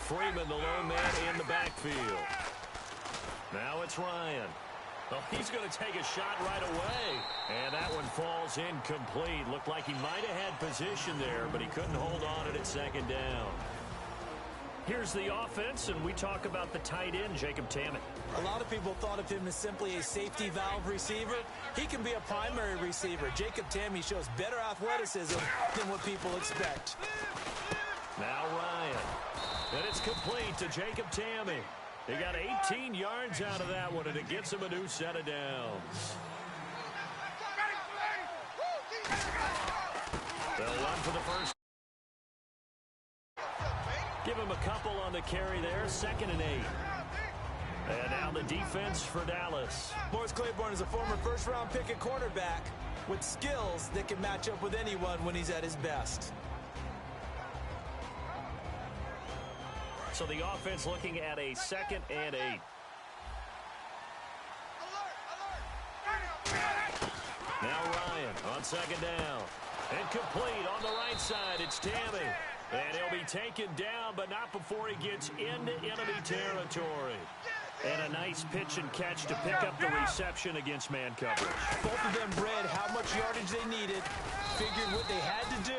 Freeman, the lone man in the backfield. Now it's Ryan. Well, he's going to take a shot right away. And that one falls incomplete. Looked like he might have had position there, but he couldn't hold on at second down. Here's the offense, and we talk about the tight end, Jacob Tammett. A lot of people thought of him as simply a safety valve receiver. He can be a primary receiver. Jacob Tammett shows better athleticism than what people expect. Now Ryan. And it's complete to Jacob Tammett. He got 18 yards out of that one, and it gets him a new set of downs. They'll run for the first. Give him a couple on the carry there, 2nd and 8. And now the defense for Dallas. Morris Claiborne is a former first-round pick at quarterback with skills that can match up with anyone when he's at his best. So the offense looking at a 2nd and 8. Now Ryan on 2nd down. And complete on the right side. It's Tammett. And he'll be taken down, but not before he gets into enemy territory. And a nice pitch and catch to pick up the reception against man coverage. Both of them read how much yardage they needed, figured what they had to do,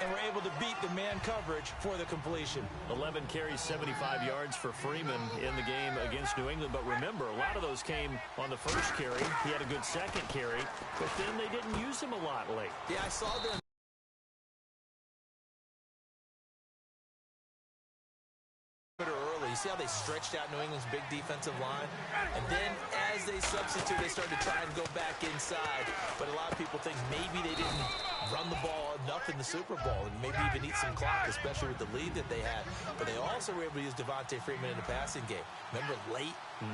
and were able to beat the man coverage for the completion. 11 carries, 75 yards for Freeman in the game against New England. But remember, a lot of those came on the first carry. He had a good second carry, but then they didn't use him a lot late. Yeah, I saw them early. You see how they stretched out New England's big defensive line? And then as they substitute, they started trying to go back inside. But a lot of people think maybe they didn't run the ball enough in the Super Bowl and maybe even eat some clock, especially with the lead that they had. But they also were able to use Devontae Freeman in the passing game. Remember late on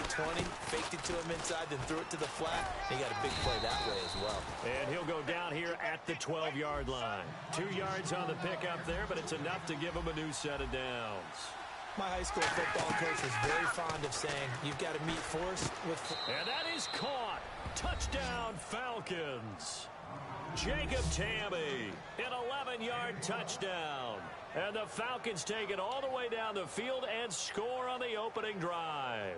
28-20, faked it to him inside, then threw it to the flat. He got a big play that way as well. And he'll go down here at the 12-yard line. 2 yards on the pickup there, but it's enough to give him a new set of downs. My high school football coach was very fond of saying, you've got to meet force with... And that is caught. Touchdown, Falcons. Jacob Tammett, an 11-yard touchdown. And the Falcons take it all the way down the field and score on the opening drive.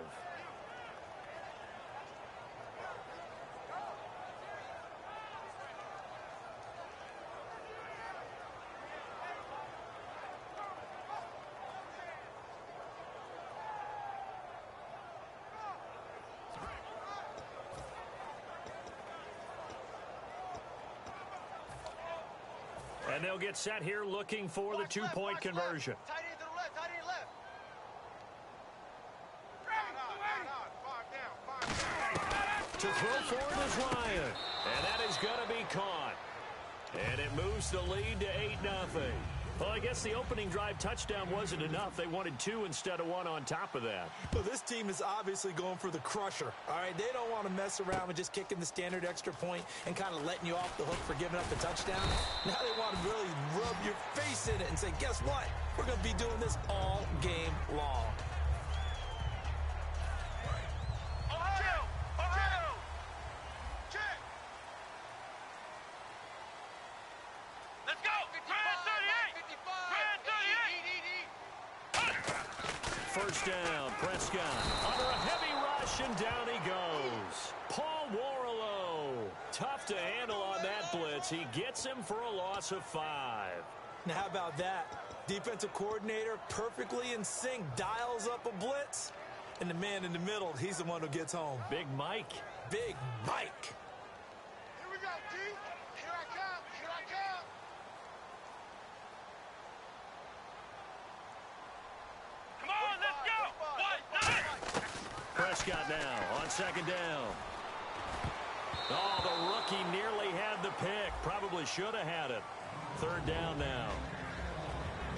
And they'll get set here looking for the two-point conversion. Tight end to the left, tight end left. To throw forward is Ryan. And that is going to be caught. And it moves the lead to 8-0. Well, I guess the opening drive touchdown wasn't enough. They wanted 2 instead of 1 on top of that. Well, this team is obviously going for the crusher. All right, they don't want to mess around with just kicking the standard extra point and kind of letting you off the hook for giving up the touchdown. Now they want to really rub your face in it and say, guess what? We're going to be doing this all game long. First down, Prescott under a heavy rush, and down he goes. Paul Warrilow, tough to handle on that blitz. He gets him for a loss of 5. Now, how about that? Defensive coordinator perfectly in sync, dials up a blitz. And the man in the middle, he's the one who gets home. Big Mike. Big Mike. Here we go, D. Here I come. Here I come. Come on, let's go. Prescott now on second down. Oh, the rookie nearly had the pick. Probably should have had it. Third down now.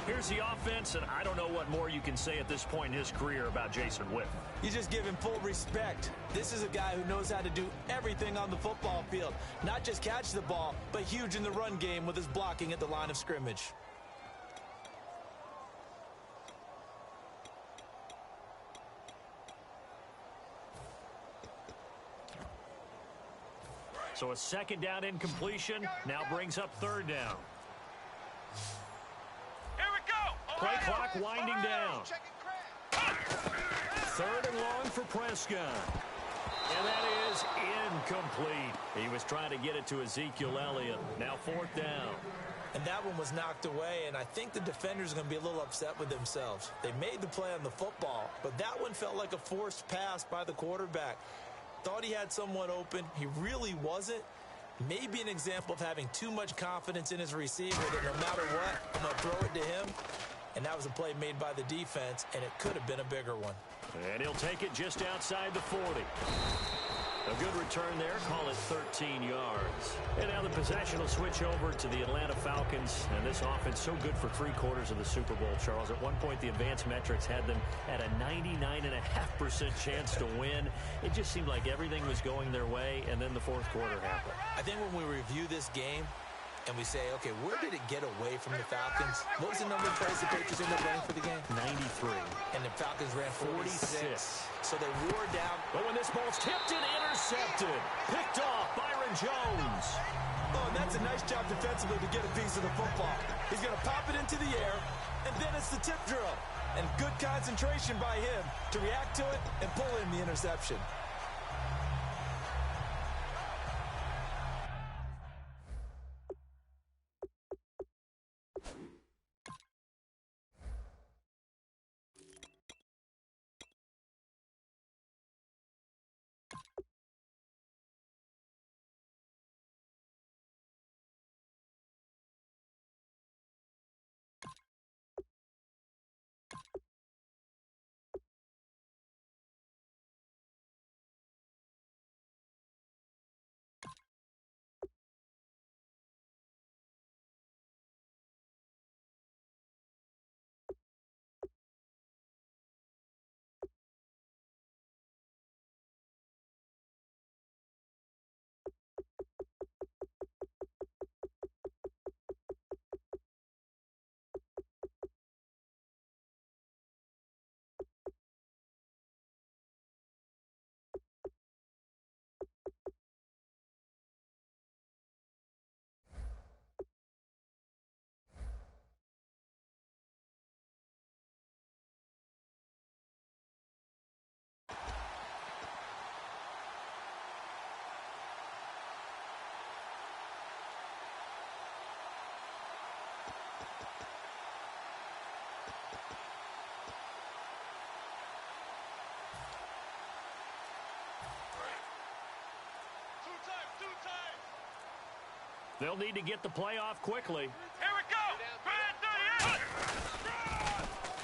Here's the offense, and I don't know what more you can say at this point in his career about Jason Witten. You just give him full respect. This is a guy who knows how to do everything on the football field. Not just catch the ball, but huge in the run game with his blocking at the line of scrimmage. So a second down incompletion now brings up third down. Here we go. Play clock winding down. Third and long for Prescott. And that is incomplete. He was trying to get it to Ezekiel Elliott. Now fourth down. And that one was knocked away, and I think the defenders are going to be a little upset with themselves. They made the play on the football, but that one felt like a forced pass by the quarterback. Thought he had someone open. He really wasn't. Maybe an example of having too much confidence in his receiver that no matter what, I'm going to throw it to him. And that was a play made by the defense, and it could have been a bigger one. And he'll take it just outside the 40. A good return there. Call it 13 yards. And now the possession will switch over to the Atlanta Falcons. And this offense so good for 3/4 of the Super Bowl, Charles. At one point, the advanced metrics had them at a 99.5% chance to win. It just seemed like everything was going their way, and then the fourth quarter happened. I think when we review this game and we say, okay, where did it get away from the Falcons? What was the number of plays the Patriots ended up running for the game? 93. And the Falcons ran 46. So they wore down. But when this ball's tipped and intercepted, picked off Byron Jones. Oh, and that's a nice job defensively to get a piece of the football. He's going to pop it into the air, and then it's the tip drill. And good concentration by him to react to it and pull in the interception. They'll need to get the play off quickly. Here we go.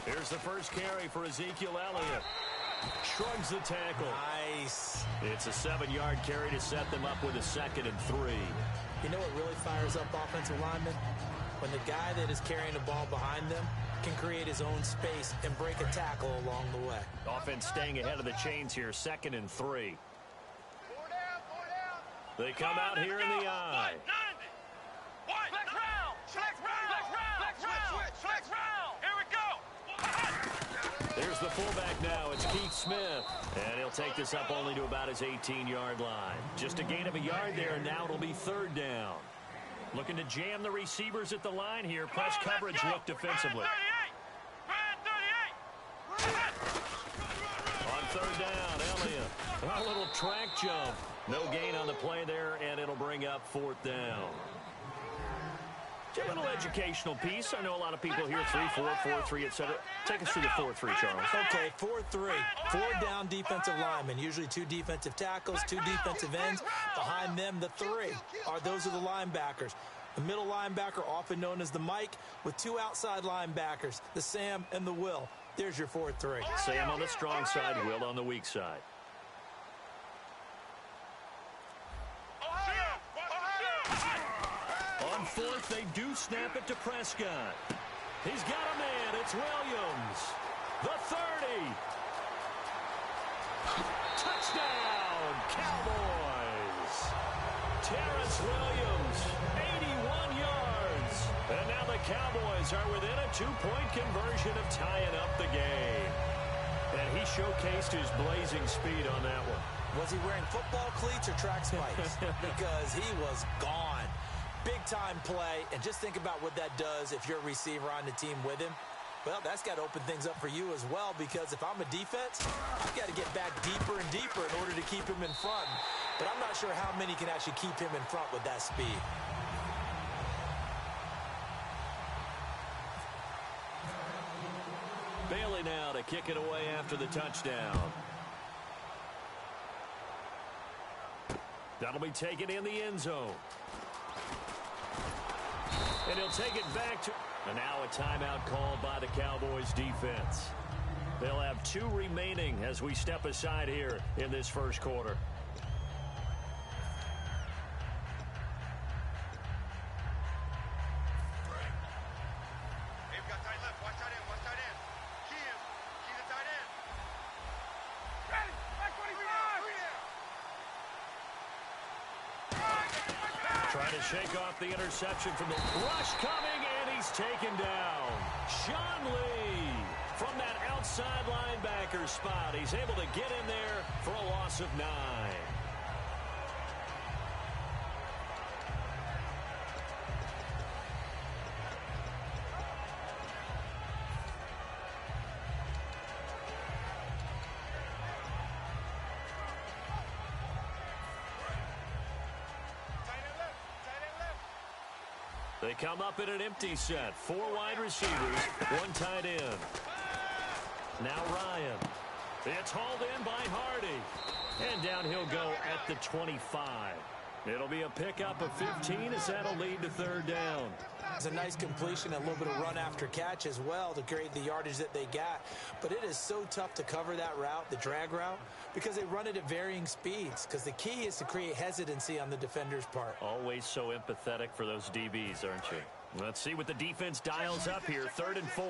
38. Here's the first carry for Ezekiel Elliott. Shrugs the tackle. Nice. It's a 7-yard carry to set them up with a 2nd and 3. You know what really fires up offensive linemen? When the guy that is carrying the ball behind them can create his own space and break a tackle along the way. Offense staying ahead of the chains here, 2nd and 3. They come out here in the eye. There's the fullback now. It's Keith Smith. And he'll take this up only to about his 18-yard line. Just a gain of a yard there, and now it'll be 3rd down. Looking to jam the receivers at the line here. Press coverage look defensively. On 3rd down, Elliott. A little track jump. No gain on the play there, and it'll bring up 4th down. A little educational piece. I know a lot of people here 3-4, 4-3, etc. Take us through the 4-3, Charles. Okay, 4-3. 4 down defensive linemen, usually 2 defensive tackles, 2 defensive ends. Behind them, the 3 those are the linebackers. The middle linebacker, often known as the Mike, with 2 outside linebackers, the Sam and the Will. There's your 4-3. Sam on the strong side, Will on the weak side. On 4th, they do snap it to Prescott. He's got a man. It's Williams. The 30. Touchdown, Cowboys. Terrence Williams, 81 yards. And now the Cowboys are within a 2-point conversion of tying up the game. And he showcased his blazing speed on that one. Was he wearing football cleats or track spikes? Because he was gone. Big-time play, and just think about what that does if you're a receiver on the team with him. Well, that's got to open things up for you as well, because if I'm a defense, I've got to get back deeper and deeper in order to keep him in front. But I'm not sure how many can actually keep him in front with that speed. Bailey now to kick it away after the touchdown. That'll be taken in the end zone. And he'll take it back to... And now a timeout called by the Cowboys defense. They'll have 2 remaining as we step aside here in this first quarter. Hey, we got tight left. Watch tight end. Watch tight end. Key him. Key the tight end. Ready. Back 25. Trying to shake off the interception from the rush coming, and he's taken down. Sean Lee from that outside linebacker spot. He's able to get in there for a loss of 9. They come up in an empty set. 4 wide receivers, 1 tight end. Now Ryan. It's hauled in by Hardy. And down he'll go at the 25. It'll be a pickup of 15 as that'll lead to 3rd down. It's a nice completion, a little bit of run after catch as well to create the yardage that they got. But it is so tough to cover that route, the drag route, because they run it at varying speeds. Because the key is to create hesitancy on the defender's part. Always so empathetic for those DBs, aren't you? Let's see what the defense dials up here. 3rd and 4.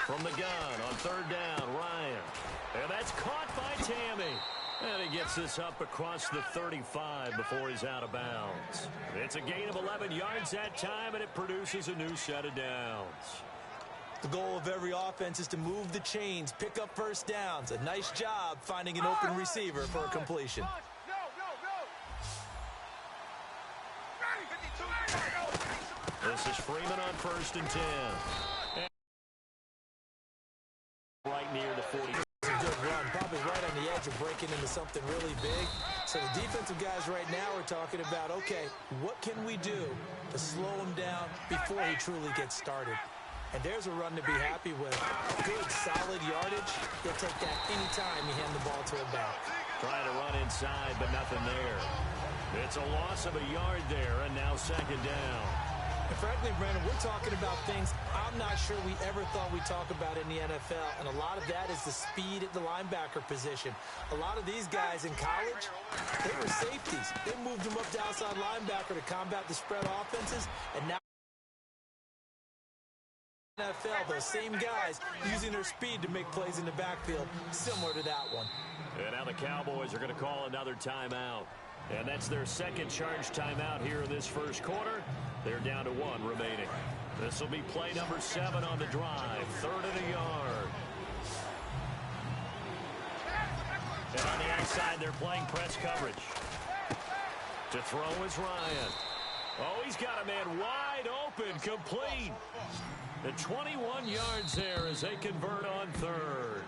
From the gun on 3rd down, Ryan. And that's caught by Tammy. And he gets this up across the 35 before he's out of bounds. It's a gain of 11 yards that time, and it produces a new set of downs. The goal of every offense is to move the chains, pick up first downs. A nice job finding an open receiver for a completion. This is Freeman on 1st and 10. Right near the 40. Good run, probably right on the edge of breaking into something really big. So the defensive guys right now are talking about, okay, what can we do to slow him down before he truly gets started? And there's a run to be happy with. Good, solid yardage. He'll take that anytime you hand the ball to a back. Trying to run inside, but nothing there. It's a loss of a yard there, and now 2nd down. And frankly, Brandon, we're talking about things I'm not sure we ever thought we'd talk about in the NFL. And a lot of that is the speed at the linebacker position. A lot of these guys in college, they were safeties. They moved them up to outside linebacker to combat the spread offenses. And now NFL, those same guys using their speed to make plays in the backfield, similar to that one. And now the Cowboys are going to call another timeout. And that's their 2nd charge timeout here in this first quarter. They're down to 1 remaining. This will be play number 7 on the drive. 3rd and a yard. And on the outside, they're playing press coverage. To throw is Ryan. Oh, he's got a man wide open, complete. And 21 yards there as they convert on 3rd.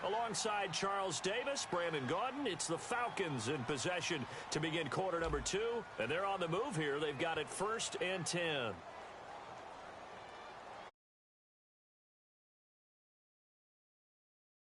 Alongside Charles Davis, Brandon Gaudin, it's the Falcons in possession to begin quarter number 2. And they're on the move here. They've got it 1st and 10.